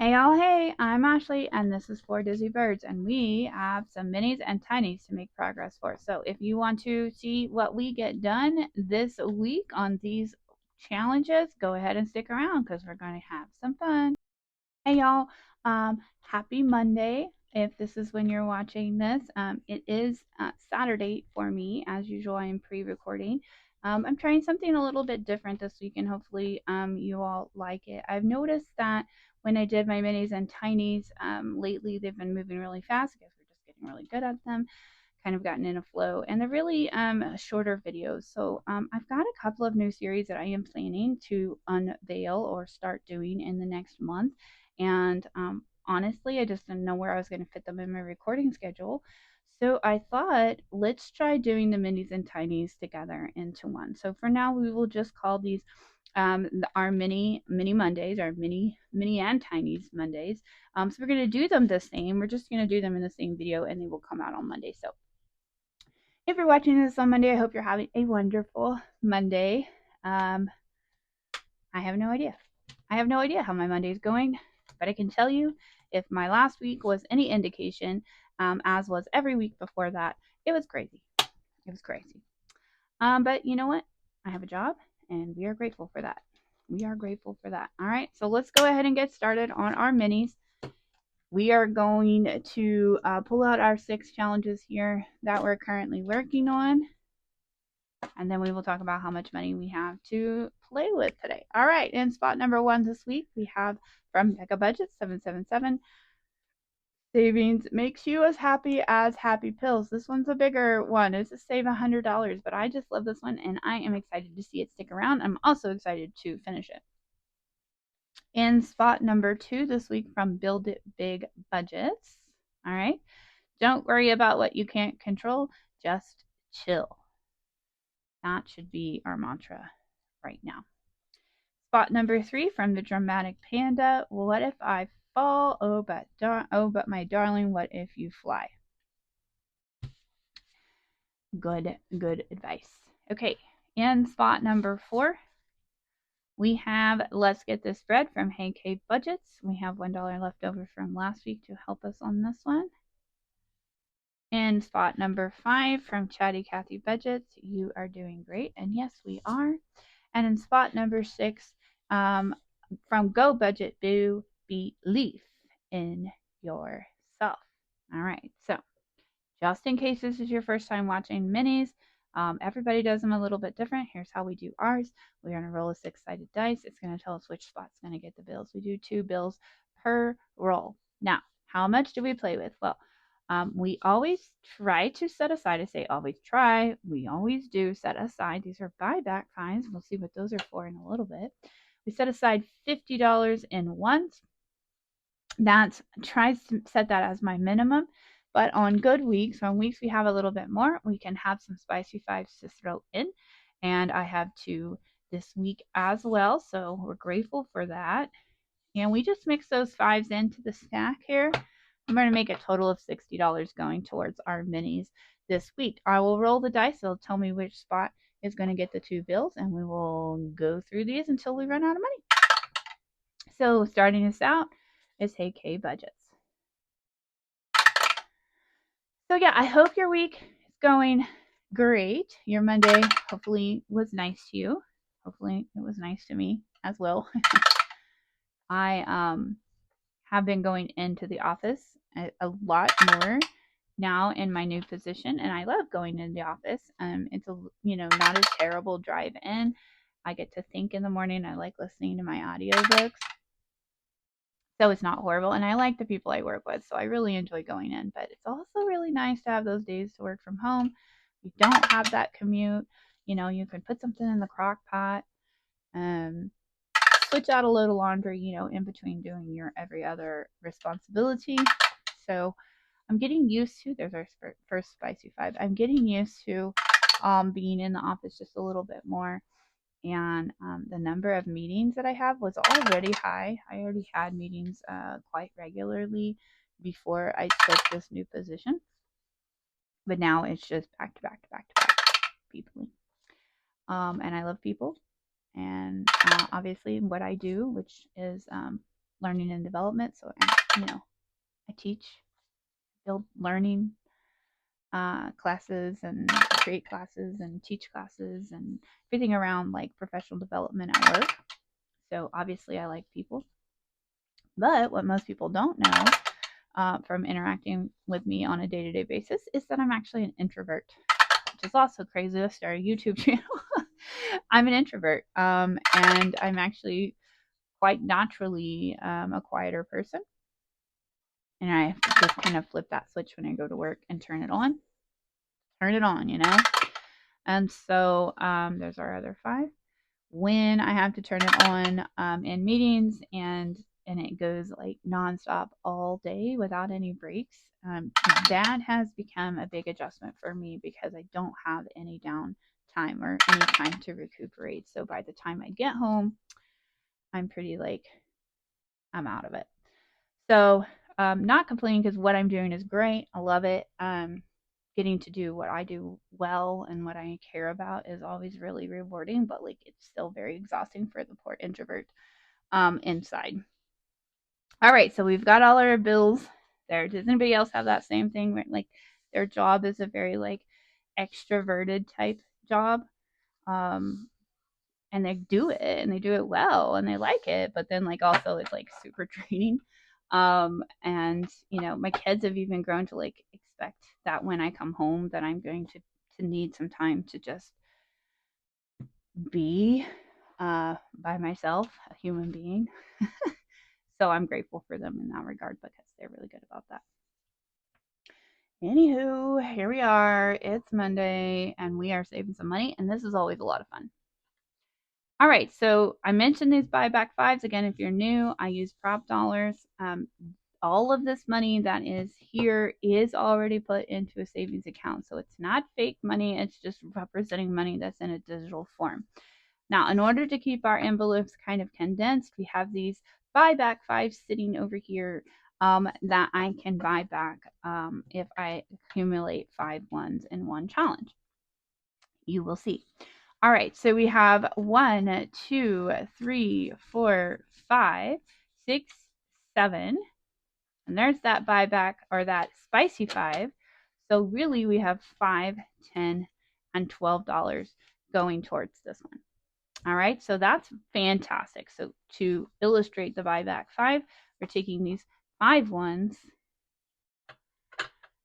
Hey y'all, hey, I'm Ashley and this is for Dizzy Birds, and we have some minis and tinies to make progress for. So if you want to see what we get done this week on these challenges, go ahead and stick around because we're going to have some fun. Hey y'all, happy Monday. If this is when you're watching this, it is Saturday for me. As usual, I am pre-recording. I'm trying something a little bit different this week, and hopefully you all like it. I've noticed that when I did my minis and tinies lately, they've been moving really fast. I guess we're just getting really good at them, kind of gotten in a flow, and they're really shorter videos. So I've got a couple of new series that I am planning to unveil or start doing in the next month. And honestly, I just didn't know where I was going to fit them in my recording schedule. So I thought, let's try doing the minis and tinies together into one. So for now, we will just call these our mini Mondays, our mini and tinies Mondays. So we're going to do them the same. We're just going to do them in the same video, and they will come out on Monday. So if you're watching this on Monday, I hope you're having a wonderful Monday. I have no idea. I have no idea how my Monday is going, but I can tell you, if my last week was any indication, as was every week before that, it was crazy. It was crazy. But you know what? I have a job, and we are grateful for that. We are grateful for that. All right, so let's go ahead and get started on our minis. We are going to pull out our 6 challenges here that we're currently working on. And then we will talk about how much money we have to play with today. All right, in spot number 1 this week, we have from KathyBudgets 777. Savings makes you as happy as happy pills. This one's a bigger one. It's a save $100, but I just love this one, and I am excited to see it stick around. I'm also excited to finish it. In spot number 2 this week from Build It Big Budgets. All right, don't worry about what you can't control, just chill. That should be our mantra right now. Spot number 3 from the Dramatic Panda. What if I fall? Oh, but my darling, what if you fly? Good advice. Okay, in spot number 4, we have Let's Get This Bread from KathyBudgets. We have $1 left over from last week to help us on this one. In spot number 5 from Chatty KathyBudgets, you are doing great. And yes, we are. And in spot number 6, from Go Budget Boo, believe in yourself. All right, so just in case this is your first time watching minis, everybody does them a little bit different. Here's how we do ours. We're going to roll a 6-sided dice. It's going to tell us which spot's going to get the bills. We do 2 bills per roll. Now, how much do we play with? Well, we always try to set aside. I say always try. We always do set aside. These are buyback fines. We'll see what those are for in a little bit. We set aside $50 in ones. That tries to set that as my minimum. But on good weeks, on weeks we have a little bit more, we can have some spicy 5s to throw in. And I have 2 this week as well. So we're grateful for that. And we just mix those 5s into the stack here. I'm going to make a total of $60 going towards our minis this week. I will roll the dice. It'll tell me which spot is going to get the 2 bills, and we will go through these until we run out of money. So starting us out is KathyBudgets. So yeah, I hope your week is going great. Your Monday hopefully was nice to you. Hopefully it was nice to me as well. I have been going into the office a lot more now in my new position, and I love going in the office. It's a not a terrible drive in. I get to think in the morning. I like listening to my audiobooks, so it's not horrible, and I like the people I work with, so I really enjoy going in. But it's also really nice to have those days to work from home. You don't have that commute. You can put something in the crock pot, switch out a load of laundry, in between doing your every other responsibility. So I'm getting used to, there's our first spicy 5. I'm getting used to being in the office just a little bit more. And the number of meetings that I have was already high. I already had meetings quite regularly before I took this new position. But now it's just back to back to back to back people. And I love people. And obviously what I do, which is learning and development. So I teach, build learning classes and create classes and teach classes and everything around like professional development at work. So obviously I like people. But what most people don't know from interacting with me on a day-to-day basis is that I'm actually an introvert, which is also crazy to start a YouTube channel. I'm an introvert, and I'm actually quite naturally a quieter person. And I have to just kind of flip that switch when I go to work and turn it on. Turn it on, And so there's our other 5. When I have to turn it on in meetings and it goes like nonstop all day without any breaks, that has become a big adjustment for me because I don't have any downtime or any time to recuperate. So by the time I get home, I'm pretty like I'm out of it. So not complaining because what I'm doing is great. I love it. Getting to do what I do well and what I care about is always really rewarding, but like it's still very exhausting for the poor introvert inside. All right, so we've got all our bills there. Does anybody else have that same thing? Like their job is a very like extroverted type job. Um, and they do it and they do it well and they like it, but then like also it's like super draining. And my kids have even grown to like expect that when I come home that I'm going to need some time to just be by myself, a human being. So I'm grateful for them in that regard because they're really good about that. Anywho, here we are. It's Monday and we are saving some money, and this is always a lot of fun. All right, so I mentioned these buyback 5s. Again, if you're new, I use prop dollars. All of this money that is here is already put into a savings account. So it's not fake money. It's just representing money that's in a digital form. Now, in order to keep our envelopes kind of condensed, we have these buyback 5s sitting over here that I can buy back if I accumulate 5 ones in one challenge. You will see. All right, so we have 1, 2, 3, 4, 5, 6, 7. And there's that buyback or that spicy 5. So really we have $5, $10, and $12 going towards this one. All right, so that's fantastic. So to illustrate the buyback 5, we're taking these 5 ones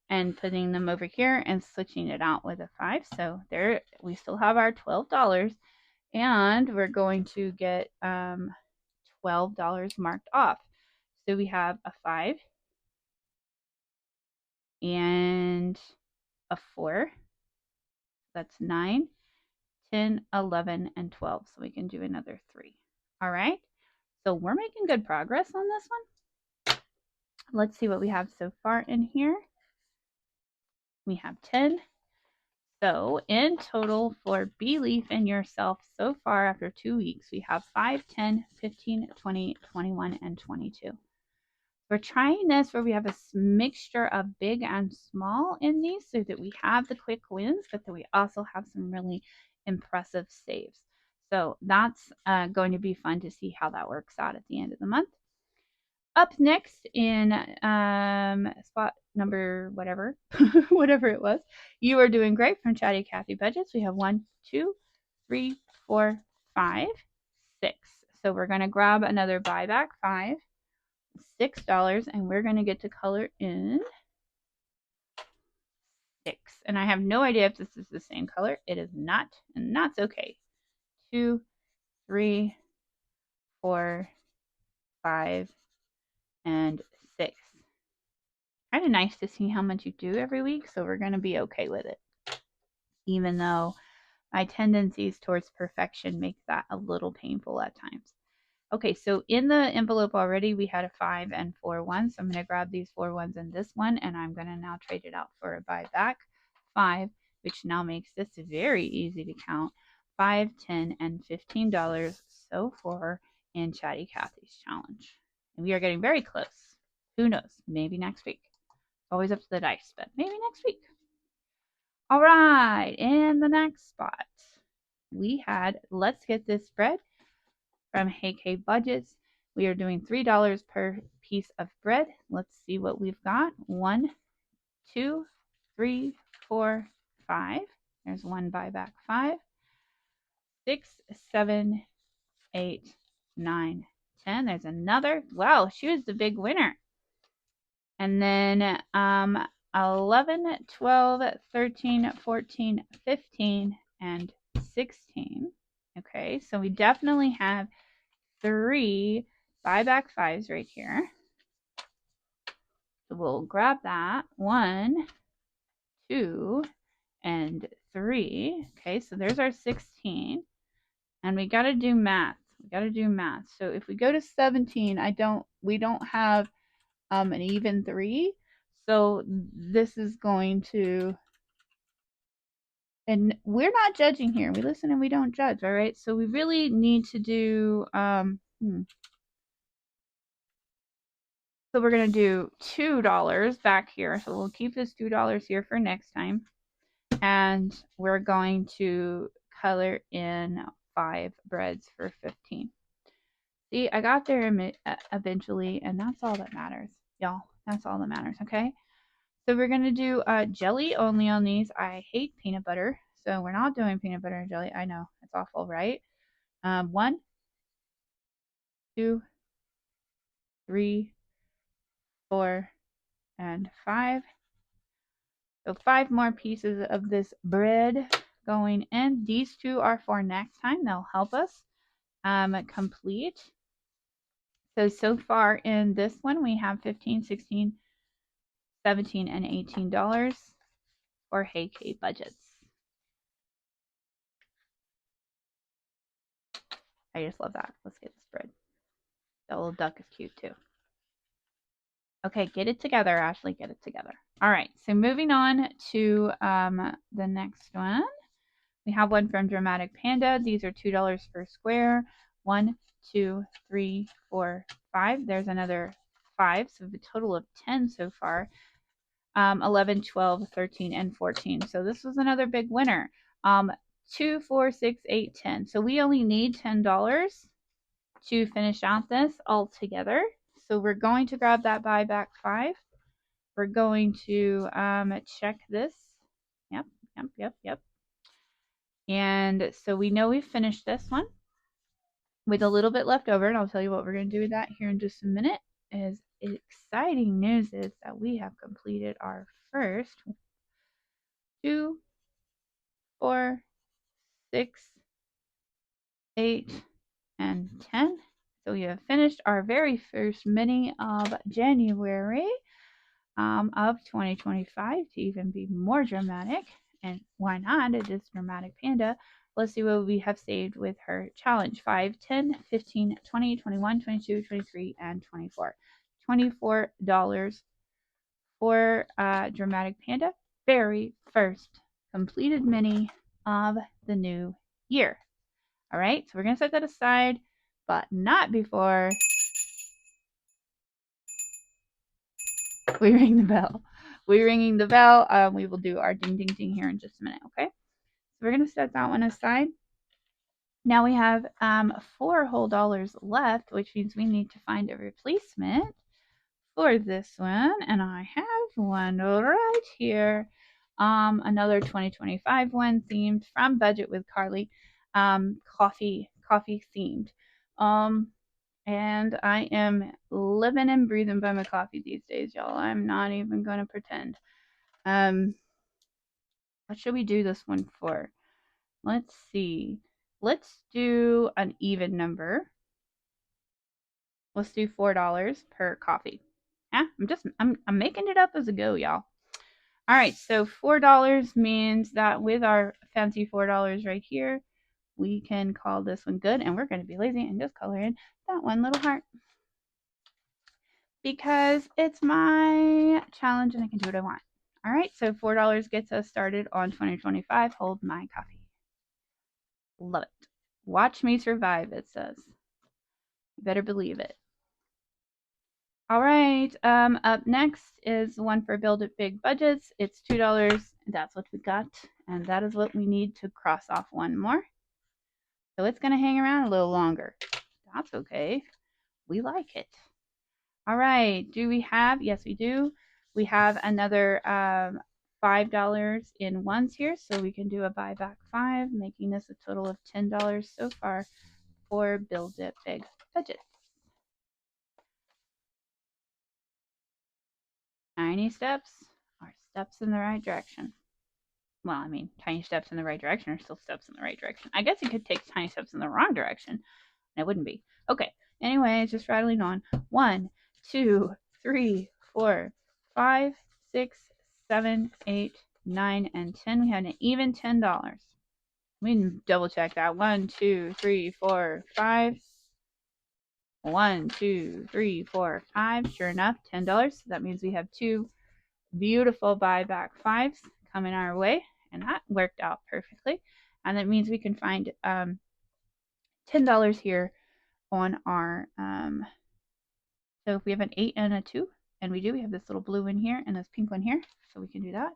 and putting them over here and switching it out with a 5. So there we still have our $12, and we're going to get $12 marked off. So we have a 5 and a 4. That's 9, 10, 11, and 12. So we can do another 3. All right. So we're making good progress on this one. Let's see what we have so far in here. We have 10. So in total for Belief in Yourself so far after 2 weeks, we have 5, 10, 15, 20, 21, and 22. We're trying this where we have a mixture of big and small in these so that we have the quick wins, but that we also have some really impressive saves. So that's going to be fun to see how that works out at the end of the month. Up next in spot number whatever, whatever it was, You Are Doing Great from Chatty Kathy Budgets. We have 1, 2, 3, 4, 5, 6. So we're going to grab another buyback 5. $6, and we're going to get to color in 6. And I have no idea if this is the same color. It is not, and that's okay. 2, 3, 4, 5, and 6. Kind of nice to see how much you do every week, so we're going to be okay with it. Even though my tendencies towards perfection make that a little painful at times. Okay, so in the envelope already, we had a 5 and 4 ones. So I'm going to grab these 4 ones and this one, and I'm going to now trade it out for a buyback 5, which now makes this very easy to count. $5, $10, and $15 so far in Chatty Kathy's challenge. And we are getting very close. Who knows? Maybe next week. Always up to the dice, but maybe next week. All right, in the next spot, we had Let's Get This Spread from KathyBudgets. We are doing $3 per piece of bread. Let's see what we've got. 1, 2, 3, 4, 5. There's one buyback. 5, 6, 7, 8, 9, 10. There's another. Wow, she was the big winner. And then 11, 12, 13, 14, 15, and 16. Okay, so we definitely have 3 buyback 5s right here. So we'll grab that. 1, 2, and 3. Okay, so there's our 16. And we got to do math. We got to do math. So if we go to 17, we don't have an even 3. So this is going to, and we're not judging here. We listen and we don't judge, all right? So we really need to do, so we're going to do $2 back here. So we'll keep this $2 here for next time. And we're going to color in 5 breads for 15. See, I got there eventually, and that's all that matters, y'all. That's all that matters, okay? So we're going to do jelly only on these. I hate peanut butter, so we're not doing peanut butter and jelly. I know, it's awful, right? 1, 2, 3, 4, and 5. So 5 more pieces of this bread going in. These 2 are for next time. They'll help us complete. So far in this one, we have 15, 16, 17, and $18 for Hey KathyBudgets. I just love that. Let's get this bread. That little duck is cute too. Okay, get it together, Ashley. Get it together. All right, so moving on to the next one. We have one from Dramatic Panda. These are $2 per square. 1, 2, 3, 4, 5. There's another 5, so a total of 10 so far. 11, 12, 13, and 14. So this was another big winner. 2, 4, 6, 8, 10. So we only need $10 to finish out this all together. So we're going to grab that buyback 5. We're going to check this. Yep. And so we know we finished this one with a little bit left over, and I'll tell you what we're going to do with that here in just a minute. Is exciting news is that we have completed our first 2, 4, 6, 8, and 10. So we have finished our very first mini of January of 2025 to even be more dramatic. And why not? It is Dramatic Panda. Let's see what we have saved with her challenge. 5, 10, 15, 20, 21, 22, 23, and 24. $24 for Dramatic Panda. Very first completed mini of the new year. All right, so we're going to set that aside, but not before we ring the bell. We're ringing the bell. We will do our ding, ding, ding here in just a minute, okay? So we're going to set that one aside. Now we have $4 whole dollars left, which means we need to find a replacement for this one. And I have one right here. Another 2025 one themed from Budget with Carly. Coffee themed. And I am living and breathing by my coffee these days, y'all. I'm not even going to pretend. What should we do this one for? Let's see. Let's do an even number. Let's do $4 per coffee. Yeah, I'm making it up as I go, y'all. All right, so $4 means that with our fancy $4 right here, we can call this one good, and we're going to be lazy and just color in that one little heart. Because it's my challenge and I can do what I want. All right, so $4 gets us started on 2025. Hold my coffee. Love it. Watch me survive, it says. You better believe it. All right, up next is one for Build It Big Budgets. It's $2. That's what we got, and that is what we need to cross off one more. So it's going to hang around a little longer. That's okay. We like it. All right. Do we have? Yes, we do. We have another $5 in ones here, so we can do a buyback 5, making this a total of $10 so far for Build It Big Budget. Tiny steps are steps in the right direction. Well, I mean, tiny steps in the right direction are still steps in the right direction. I guess you could take tiny steps in the wrong direction, and it wouldn't be. Okay. Anyway, just rattling on. 1, 2, 3, 4, 5, 6, 7, 8, 9, and 10. We had an even $10. We can double check that. 1, 2, 3, 4, 5. 1, 2, 3, 4, 5. Sure enough, $10. So that means we have 2 beautiful buyback 5s coming our way, and that worked out perfectly. And that means we can find $10 here on our so if we have an 8 and a 2, and we do, we have this little blue one here and this pink one here, so we can do that.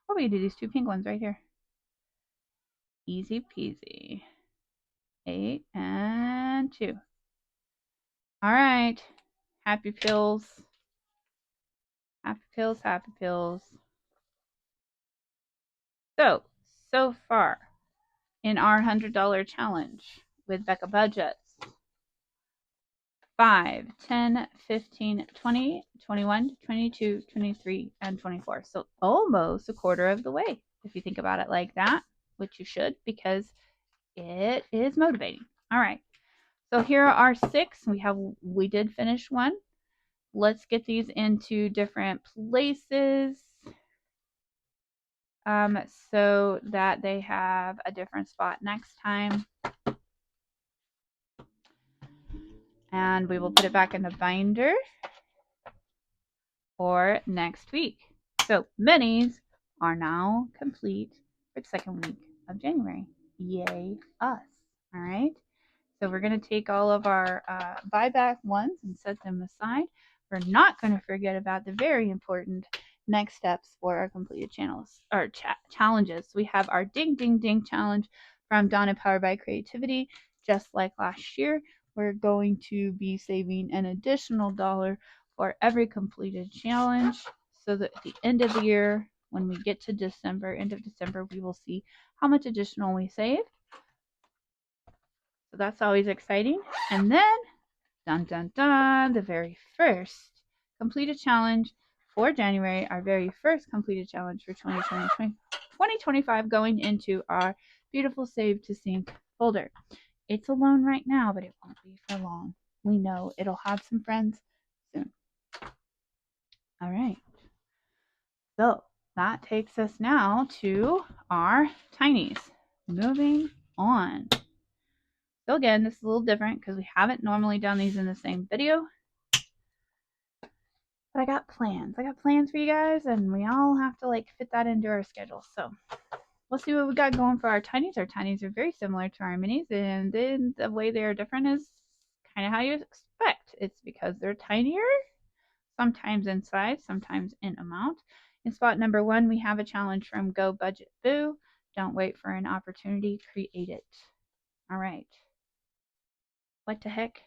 Or we can do these 2 pink ones right here. Easy peasy. 8 and 2. All right. Happy pills. Happy pills, happy pills. So far in our $100 challenge with Becca Budgets, 5, 10, 15, 20, 21, 22, 23, and 24. So almost a quarter of the way, if you think about it like that, which you should, because it is motivating. All right. So here are 6. We did finish one. Let's get these into different places so that they have a different spot next time. And we will put it back in the binder for next week. So minis are now complete for the second week of January. Yay us. All right. So we're going to take all of our buyback ones and set them aside. We're not going to forget about the very important next steps for our completed channels or challenges. We have our Ding Ding Ding challenge from Donna Powered by Creativity. Just like last year, we're going to be saving an additional $1 for every completed challenge, so that at the end of the year, when we get to December, end of December, we will see how much additional we saved. So that's always exciting. And then, dun dun dun, the very first completed challenge for January, our very first completed challenge for 2025, going into our beautiful Save to Sync folder. It's alone right now, but it won't be for long. We know it'll have some friends soon. All right. So that takes us now to our tinies. Moving on. So again, this is a little different because we haven't normally done these in the same video. But I got plans. I got plans for you guys, and we all have to fit that into our schedule. So let's see what we got going for our tinies. Our tinies are very similar to our minis, and then the way they are different is kind of how you expect. It's because they're tinier, sometimes in size, sometimes in amount. In spot number 1, we have a challenge from Go Budget Boo. Don't wait for an opportunity, create it. All right. What the heck?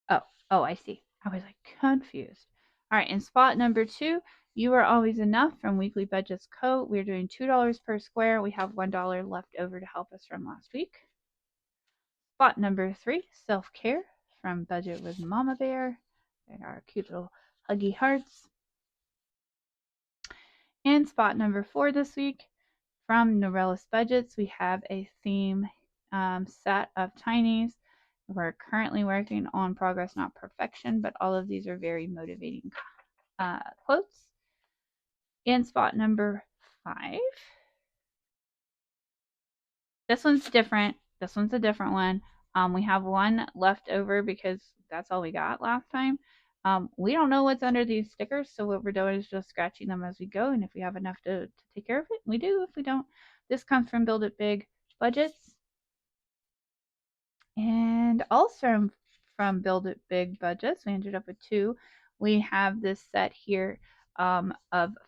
Oh, I see. I was confused. All right, in spot number 2, You Are Always Enough from Weekly Budgets Co. We're doing $2 per square. We have $1 left over to help us from last week. Spot number 3, Self Care from Budget with Mama Bear. They are cute little huggy hearts. And spot number 4 this week, from Norellis Budgets, we have a theme set of tinies. We're currently working on progress, not perfection, but all of these are very motivating quotes. In spot number 5, this one's different. This one's a different one. We have one left over because that's all we got last time. We don't know what's under these stickers, so what we're doing is just scratching them as we go, and if we have enough to take care of it, we do. If we don't, this comes from Build It Big Budgets. And also from Build It Big Budgets, we ended up with 2. We have this set here of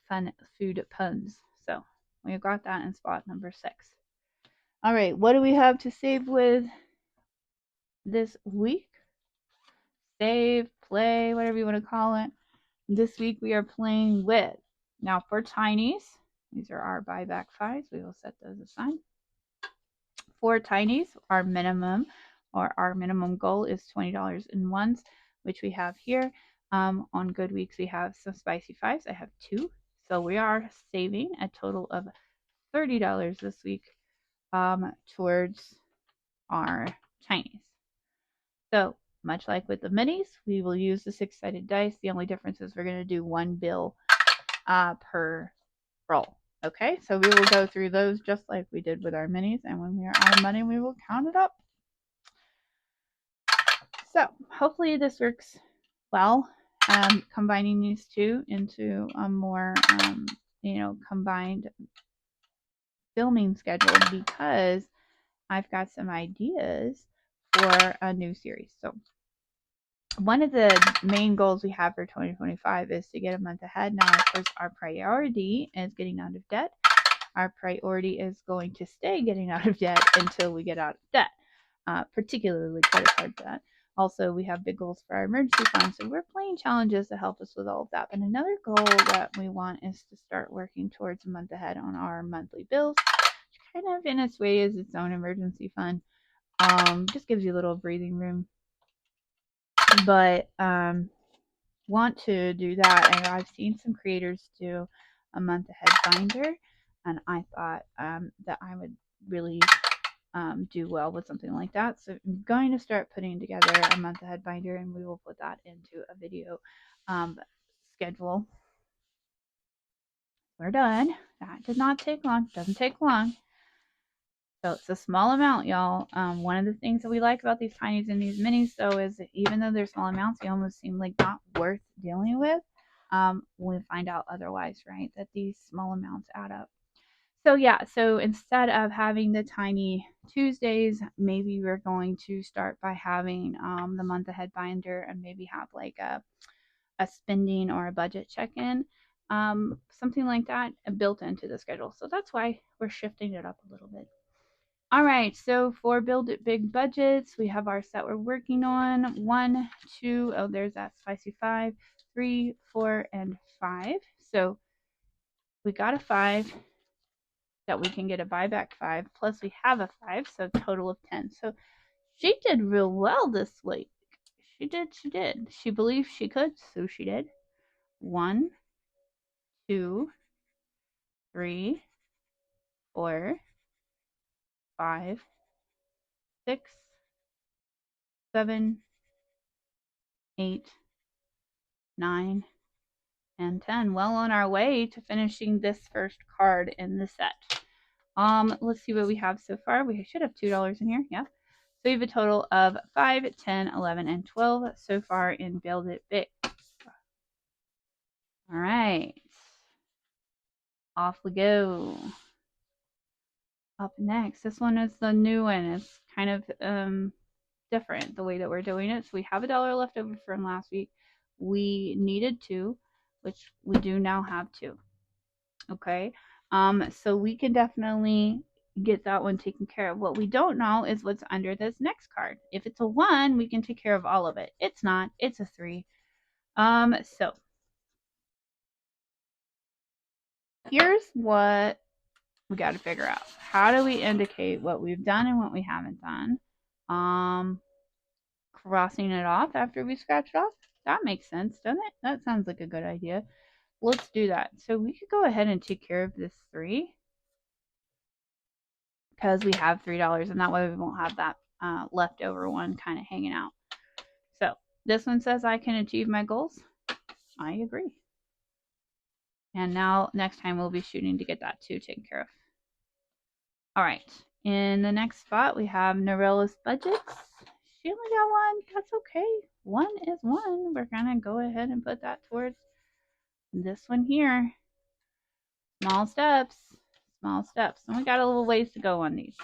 fun food puns. So we got that in spot number 6. All right, what do we have to save with this week, save, play, whatever you want to call it. This week we are playing with, now for tinies, these are our buyback fives. We will set those aside. For tinies, our minimum goal is $20 in ones, which we have here. On good weeks, we have some spicy fives. I have 2. So we are saving a total of $30 this week towards our tinies. So much like with the minis, we will use the 6-sided dice. The only difference is we're going to do 1 bill per roll. Okay, so we will go through those just like we did with our minis, and when we are out of money, we will count it up. So hopefully this works well, combining these two into a more, combined filming schedule, because I've got some ideas for a new series. So one of the main goals we have for 2025 is to get a month ahead. Now, of course, our priority is getting out of debt. Our priority is going to stay getting out of debt until we get out of debt, particularly credit card debt. Also, we have big goals for our emergency fund, so we're playing challenges to help us with all of that. But another goal that we want is to start working towards a month ahead on our monthly bills, which kind of in its way is its own emergency fund. Just gives you a little breathing room. But want to do that, and I've seen some creators do a month ahead binder, and I thought that I would really do well with something like that. So I'm going to start putting together a month ahead binder, and we will put that into a video schedule. We're done. That did not take long. Doesn't take long. So it's a small amount, y'all. One of the things that we like about these tinies and these minis, though, is that even though they're small amounts, they almost seem like not worth dealing with. We find out otherwise, right? That these small amounts add up. So yeah, so instead of having the tiny Tuesdays, maybe we're going to start by having the month ahead binder, and maybe have like a spending or a budget check-in, something like that built into the schedule. So that's why we're shifting it up a little bit. All right, so for Build It Big Budgets, we have our set we're working on. 1, 2, oh, there's that spicy 5, 3, 4, and 5. So we got a 5 that we can get a buyback 5, plus we have a 5, so total of 10. So she did real well this week. She did. She believed she could, so she did. 1, 2, 3, 4, 5, 6, 7, 8, 9, and 10. Well on our way to finishing this first card in the set. Let's see what we have so far. We should have $2 in here. Yeah. So we have a total of 5, 10, 11, and 12 so far in Build It Big. All right. Off we go. Up next, this one is the new one. It's kind of different the way that we're doing it. So we have $1 left over from last week. We needed 2, which we do now have 2. Okay. So we can definitely get that one taken care of. What we don't know is what's under this next card. If it's a 1, we can take care of all of it. It's not. It's a 3. So here's what we got to figure out. How do we indicate what we've done and what we haven't done? Crossing it off after we scratch it off. That makes sense, doesn't it? That sounds like a good idea. Let's do that. So we could go ahead and take care of this 3, because we have $3, and that way we won't have that leftover one kind of hanging out. So this one says I can achieve my goals. I agree. And now next time we'll be shooting to get that 2 taken care of. All right. In the next spot we have KathyBudgets. She only got 1. That's okay. 1 is 1. We're gonna go ahead and put that towards this one here. Small steps. Small steps. And we got a little ways to go on these.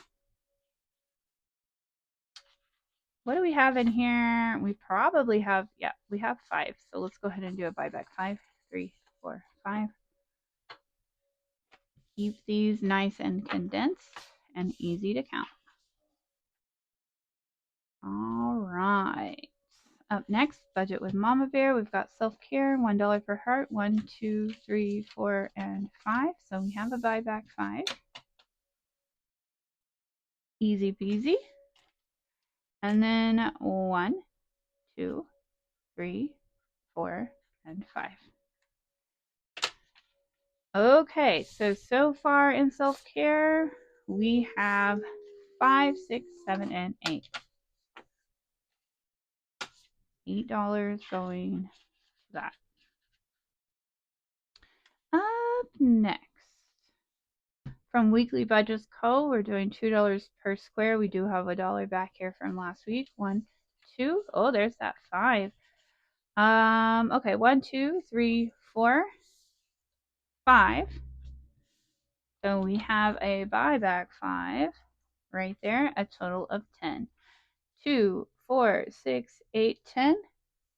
What do we have in here? We probably have, yeah, we have 5. So let's go ahead and do a buyback. 5, 3, 4, 5. Keep these nice and condensed and easy to count. All right. Up next, budget with Mama Bear. We've got self-care, $1 per heart, 1, 2, 3, 4, and 5. So we have a buyback 5. Easy peasy. And then 1, 2, 3, 4, and 5. Okay, so far in self-care, we have 5, 6, 7, and 8. $8 going to that. Up next, from Weekly Budgets Co., we're doing $2 per square. We do have $1 back here from last week. 1, 2. Oh, there's that 5. Okay, 1, 2, 3, 4, 5. So we have a buyback 5 right there, a total of 10. 2, 4, 6, 8, 10.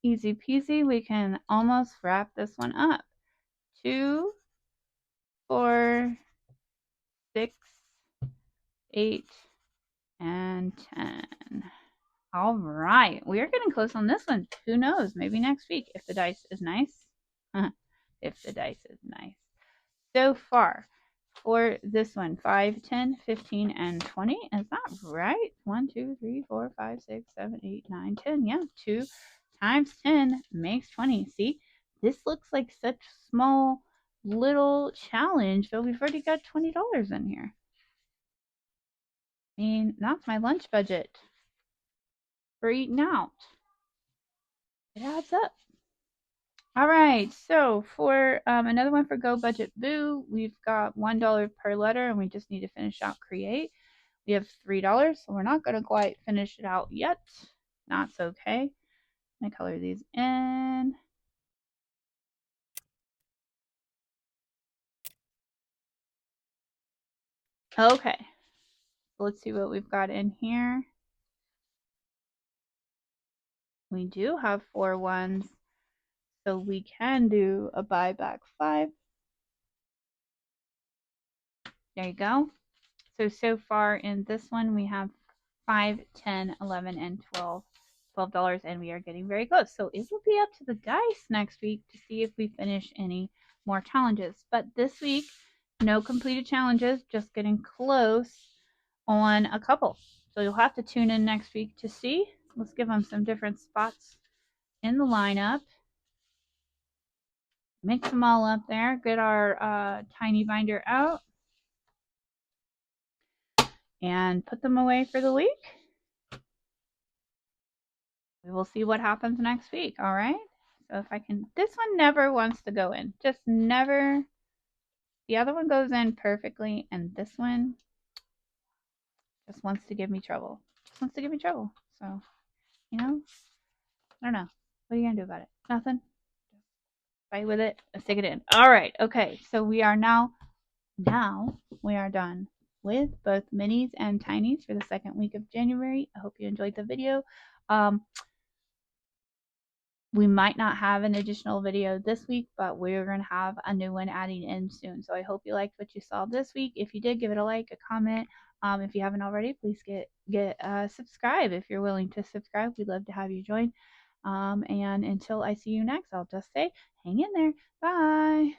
Easy peasy. We can almost wrap this one up. 2, 4, 6, 8, and 10. All right. We are getting close on this one. Who knows? Maybe next week if the dice is nice. If the dice is nice. So far for this one, 5, 10, 15, and 20. Is that right? 1, 2, 3, 4, 5, 6, 7, 8, 9, 10. Yeah, 2 times 10 makes 20. See, this looks like such small little challenge, but we've already got $20 in here. I mean, that's my lunch budget for eating out. It adds up. All right, so for another one for Go Budget Boo, we've got $1 per letter, and we just need to finish out Create. We have $3, so we're not going to quite finish it out yet. That's okay. I'm going to color these in. Okay, let's see what we've got in here. We do have 4 ones, so we can do a buyback 5. There you go. So far in this one, we have 5, 10, 11, and 12. $12, and we are getting very close. So it will be up to the dice next week to see if we finish any more challenges. But this week, no completed challenges, just getting close on a couple. So you'll have to tune in next week to see. Let's give them some different spots in the lineup. Mix them all up there. Get our tiny binder out. And put them away for the week. We will see what happens next week, all right? So if I can, this one never wants to go in. Just never. The other one goes in perfectly, and this one just wants to give me trouble. Just wants to give me trouble. So, you know, I don't know. What are you going to do about it? Nothing? Fight with it. Stick it in. All right. Okay. So we are now we are done with both minis and tinies for the second week of January. I hope you enjoyed the video. We might not have an additional video this week, but we're going to have a new one adding in soon. So I hope you liked what you saw this week. If you did, give it a like, a comment. If you haven't already, please get subscribe if you're willing to subscribe. We'd love to have you join. And until I see you next, I'll just say, hang in there. Bye.